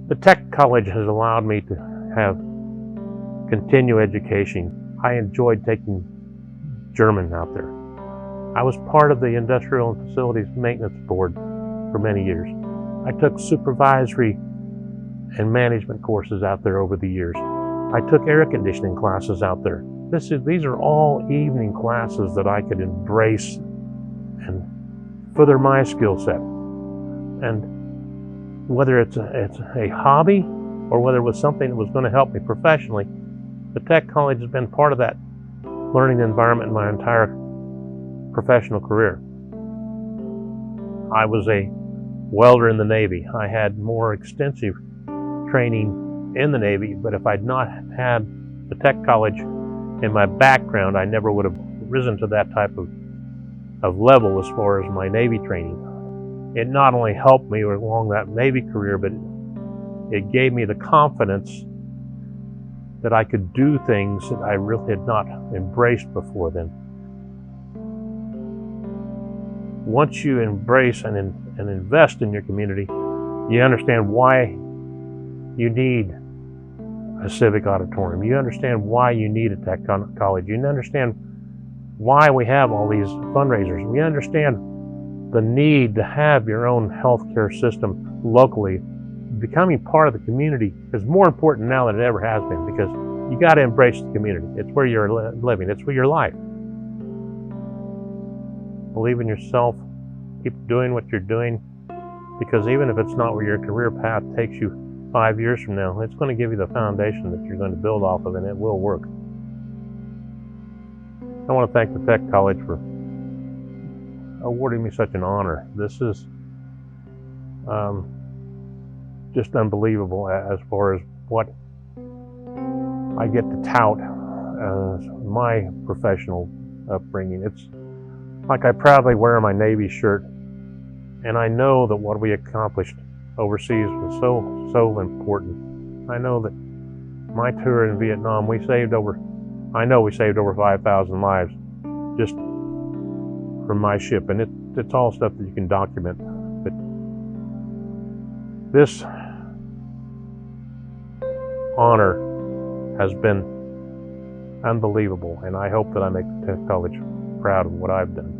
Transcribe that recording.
The tech college has allowed me to have continued education. I enjoyed taking German out there. I was part of the Industrial and Facilities Maintenance Board for many years. I took supervisory and management courses out there over the years. I took air conditioning classes out there. These are all evening classes that I could embrace and further my skill set. And whether it's a hobby or whether it was something that was going to help me professionally, the tech college has been part of that learning environment in my entire professional career. I was a welder in the Navy. I had more extensive training in the Navy, but if I'd not had the tech college in my background, I never would have risen to that type of level as far as my Navy training. It not only helped me along that Navy career, but it gave me the confidence that I could do things that I really had not embraced before then. Once you embrace and invest in your community, you understand why you need a civic auditorium. You understand why you need a tech college. You understand why we have all these fundraisers. We understand the need to have your own healthcare system locally. Becoming part of the community is more important now than it ever has been, because you got to embrace the community. It's where you're living. It's where your life. Believe in yourself. Keep doing what you're doing, because even if it's not where your career path takes you 5 years from now, it's going to give you the foundation that you're going to build off of, and it will work. I want to thank the Tech College for awarding me such an honor. This is just unbelievable as far as what I get to tout as my professional upbringing. It's like I proudly wear my Navy shirt, and I know that what we accomplished overseas was so important. I know that my tour in Vietnam, we saved over 5,000 lives just from my ship, and it's all stuff that you can document. But this honor has been unbelievable, and I hope that I make the Tech College proud of what I've done.